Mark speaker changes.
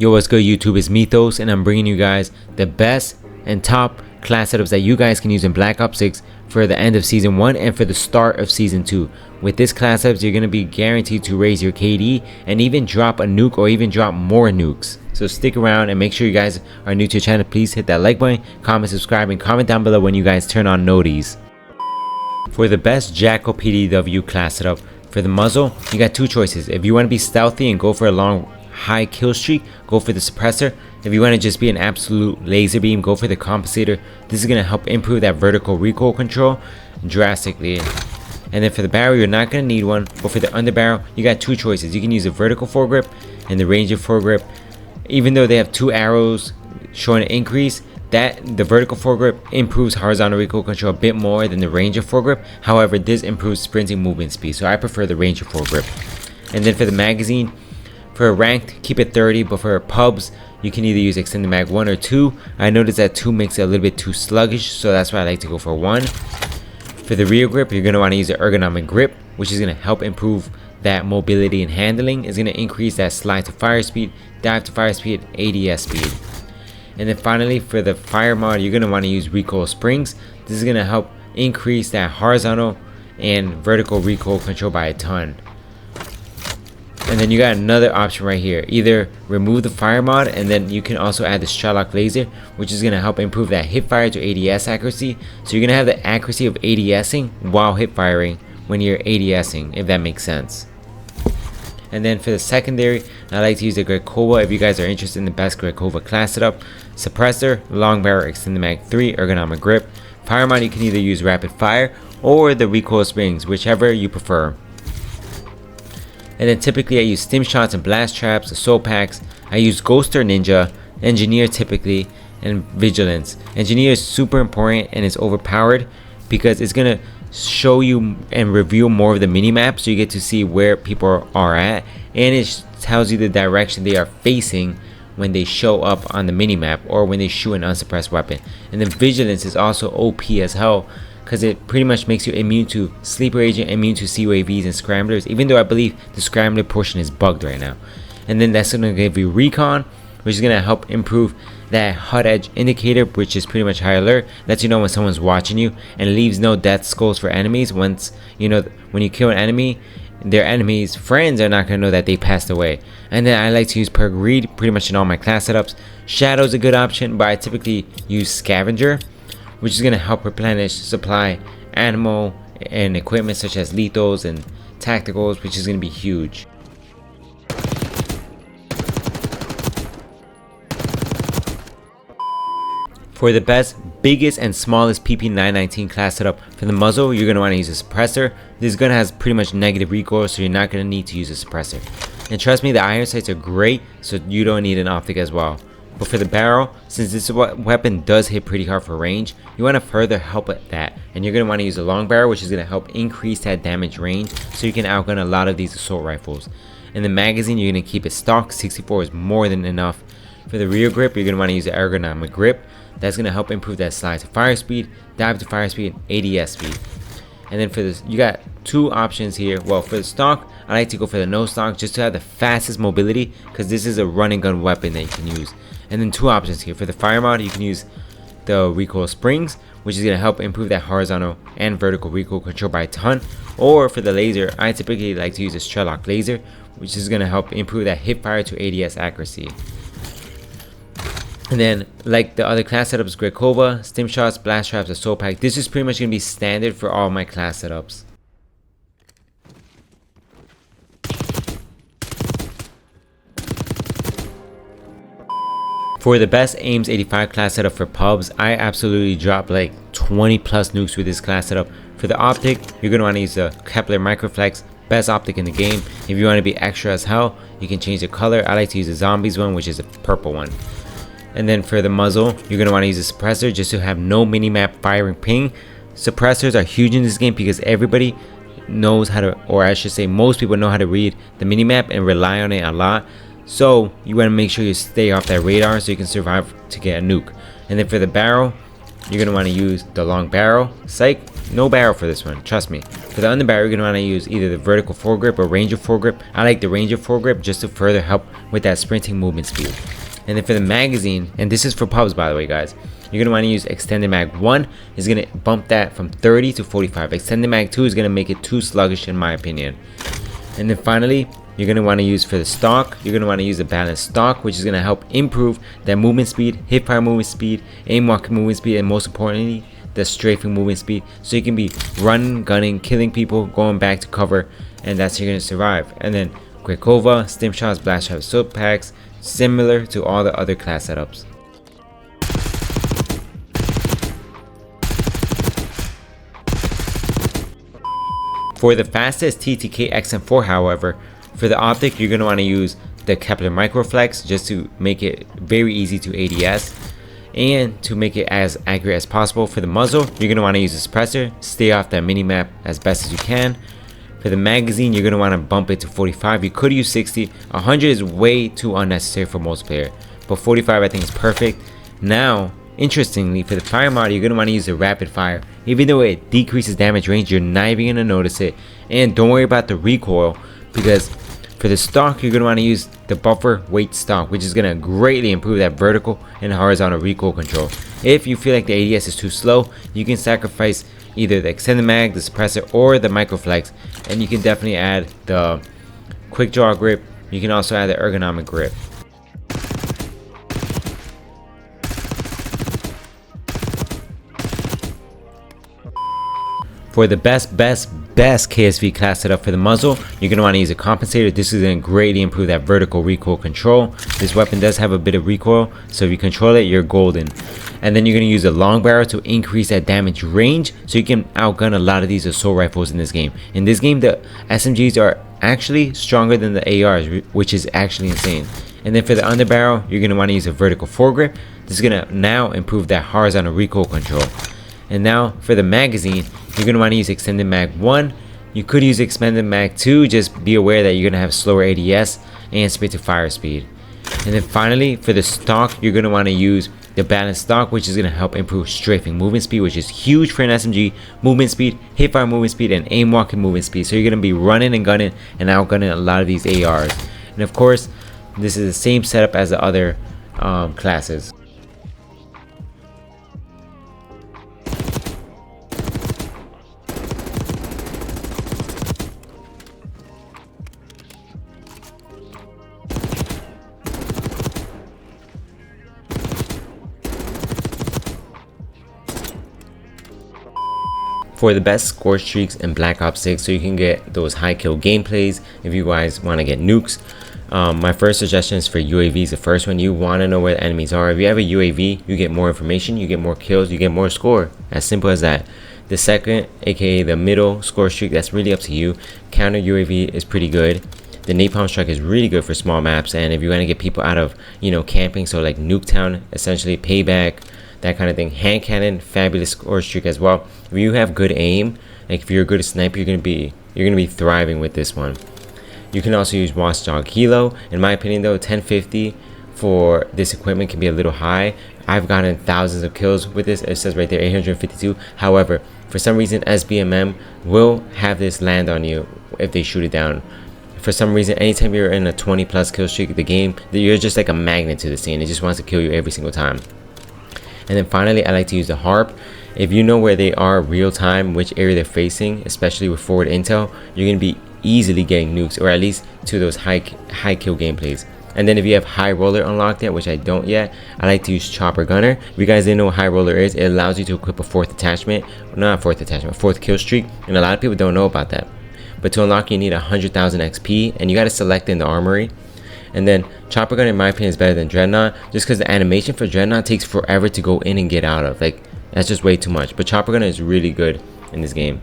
Speaker 1: Yo, what's good YouTube? It's Mythos, and I'm bringing you guys the best and top class setups that you guys can use in Black Ops 6 for the end of Season 1 and for the start of Season 2. With this class setups, you're going to be guaranteed to raise your KD and even drop a nuke or even drop more nukes. So stick around and make sure you guys are new to the channel. Please hit that like button, comment, subscribe, and comment down below when you guys turn on noties. For the best Jackal PDW class setup, for the muzzle, you got two choices. If you want to be stealthy and go for a long high kill streak, go for the suppressor. If you want to just be an absolute laser beam, go for the compensator. This is going to help improve that vertical recoil control drastically. And then for the barrel, you're not going to need one, but for the underbarrel, you got two choices. You can use a vertical foregrip and the ranger foregrip. Even though they have two arrows showing an increase, that the vertical foregrip improves horizontal recoil control a bit more than the ranger foregrip. However, this improves sprinting movement speed, so I prefer the ranger foregrip. And then for the magazine, for a ranked, keep it 30, but for pubs, you can either use extended mag 1 or 2. I noticed that 2 makes it a little bit too sluggish, so that's why I like to go for 1. For the rear grip, you're going to want to use an ergonomic grip, which is going to help improve that mobility and handling. It's going to increase that slide to fire speed, dive to fire speed, ADS speed. And then finally, for the fire mod, you're going to want to use recoil springs. This is going to help increase that horizontal and vertical recoil control by a ton. And then you got another option right here. Either remove the fire mod, and then you can also add the Sherlock laser, which is going to help improve that hip fire to ADS accuracy. So you're going to have the accuracy of ADSing while hip firing when you're ADSing, if that makes sense. And then for the secondary, I like to use the Grekova if you guys are interested in the best Grekova class setup. Suppressor, long barrel, extended mag 3, ergonomic grip. Fire mod, you can either use rapid fire or the recoil springs, whichever you prefer. And then typically I use stim shots and blast traps, assault packs. I use ghost or ninja, engineer typically, and vigilance. Engineer is super important and it's overpowered because it's gonna show you and reveal more of the minimap, so you get to see where people are at, and it tells you the direction they are facing when they show up on the minimap or when they shoot an unsuppressed weapon. And then vigilance is also OP as hell, because it pretty much makes you immune to sleeper agent, immune to CUAVs and scramblers, even though I believe the scrambler portion is bugged right now. And then that's going to give you recon, which is going to help improve that HUD edge indicator, which is pretty much high alert. Lets you know when someone's watching you, and leaves no death skulls for enemies. Once you know, when you kill an enemy, their enemies' friends are not going to know that they passed away. And then I like to use perk read pretty much in all my class setups. Shadow is a good option, but I typically use scavenger, which is going to help replenish supply ammo and equipment such as lethals and tacticals, which is going to be huge. For the best, biggest, and smallest PP919 class setup, for the muzzle, you're going to want to use a suppressor. This gun has pretty much negative recoil, so you're not going to need to use a suppressor. And trust me, the iron sights are great, so you don't need an optic as well. But for the barrel, since this weapon does hit pretty hard for range, you want to further help at that, and you're going to want to use a long barrel, which is going to help increase that damage range so you can outgun a lot of these assault rifles. In the magazine, you're going to keep it stock. 64 is more than enough. For the rear grip, you're going to want to use the ergonomic grip. That's going to help improve that slide to fire speed, dive to fire speed, ADS speed. And then for this, you got two options here. Well, for the stock, I like to go for the no stock just to have the fastest mobility, because this is a run and gun weapon that you can use. And then two options here. For the fire mod, you can use the recoil springs, which is going to help improve that horizontal and vertical recoil control by a ton. Or for the laser, I typically like to use a Sherlock laser, which is going to help improve that hip fire to ADS accuracy. And then, like the other class setups, Grekova, stim shots, blast traps, assault pack, this is pretty much going to be standard for all my class setups. For the best Ames 85 class setup for pubs, I absolutely dropped like 20 plus nukes with this class setup. For the optic, you're going to want to use the Kepler Microflex, best optic in the game. If you want to be extra as hell, you can change the color. I like to use the zombies one, which is a purple one. And then for the muzzle, you're going to want to use a suppressor just to have no minimap firing ping. Suppressors are huge in this game because everybody knows how to, or I should say most people know how to read the minimap and rely on it a lot. So you want to make sure you stay off that radar so you can survive to get a nuke. And then for the barrel, you're going to want to use the long barrel sight. no barrel for this one, trust me. For the underbarrel, you're gonna want to use either the vertical foregrip or ranger foregrip. I like the ranger foregrip just to further help with that sprinting movement speed. And then for the magazine, and this is for pubs by the way guys, you're gonna want to use extended mag 1 is gonna bump that from 30 to 45. Extended mag 2 is gonna make it too sluggish in my opinion. And then finally, you're going to want to use for the stock, you're going to want to use a balanced stock, which is going to help improve that movement speed, hip fire movement speed, aim walking movement speed, and most importantly, the strafing movement speed. So you can be running, gunning, killing people, going back to cover, and that's how you're going to survive. And then Quickova, stim shots, blast shots, soap packs, similar to all the other class setups. For the fastest TTK XM4 however, for the optic you're going to want to use the Kepler Microflex just to make it very easy to ADS and to make it as accurate as possible. For the muzzle you're going to want to use a suppressor, stay off that mini map as best as you can. For the magazine you're going to want to bump it to 45, you could use 60, 100 is way too unnecessary for multiplayer, but 45 I think is perfect. Now interestingly, for the fire mod, you're going to want to use the rapid fire. Even though it decreases damage range, you're not even going to notice it. And don't worry about the recoil, because for the stock, you're going to want to use the buffer weight stock, which is going to greatly improve that vertical and horizontal recoil control. If you feel like the ADS is too slow, you can sacrifice either the extended mag, the suppressor, or the microflex. And you can definitely add the quick draw grip. You can also add the ergonomic grip. For the best KSV class setup for the muzzle, you're going to want to use a compensator. This is going to greatly improve that vertical recoil control. This weapon does have a bit of recoil, so if you control it, you're golden. And then you're going to use a long barrel to increase that damage range, so you can outgun a lot of these assault rifles in this game. In this game, the SMGs are actually stronger than the ARs, which is actually insane. And then for the underbarrel, you're going to want to use a vertical foregrip. This is going to now improve that horizontal recoil control. And now for the magazine, you're going to want to use extended mag 1. You could use extended mag 2, just be aware that you're going to have slower ADS and sprint to fire speed. And then finally, for the stock, you're going to want to use the balanced stock, which is going to help improve strafing movement speed, which is huge for an SMG. Movement speed, hip fire movement speed, and aim walking movement speed. So you're going to be running and gunning and outgunning a lot of these ARs. And of course, this is the same setup as the other classes. For the best score streaks in Black Ops 6, so you can get those high kill gameplays if you guys want to get nukes. My first suggestion is for UAVs. The first one, you want to know where the enemies are. If you have a UAV, you get more information, you get more kills, you get more score. As simple as that. The second, aka the middle score streak, that's really up to you. Counter UAV is pretty good. The napalm strike is really good for small maps, and if you want to get people out of, camping, so like Nuketown, essentially Payback, that kind of thing. Hand cannon, fabulous score streak as well. If you have good aim, like if you're a good sniper, you're gonna be thriving with this one. You can also use Watchdog Hilo. In my opinion though, 1050 for this equipment can be a little high. I've gotten thousands of kills with this. It says right there 852. However, for some reason SBMM will have this land on you if they shoot it down. For some reason, anytime you're in a 20+ kill streak, the game, you're just like a magnet to the scene. It just wants to kill you every single time. And then finally, I like to use the harp. If you know where they are real time, which area they're facing, especially with forward intel, you're going to be easily getting nukes, or at least to those high kill gameplays. And then if you have high roller unlocked yet, which I don't yet, I like to use chopper gunner. If you guys didn't know what high roller is, it allows you to equip a fourth kill streak, and a lot of people don't know about that. But to unlock, you need 100,000 XP, and you got to select in the armory. And then chopper gun, in my opinion, is better than dreadnought, just because the animation for dreadnought takes forever to go in and get out of. Like, that's just way too much. But chopper gun is really good in this game.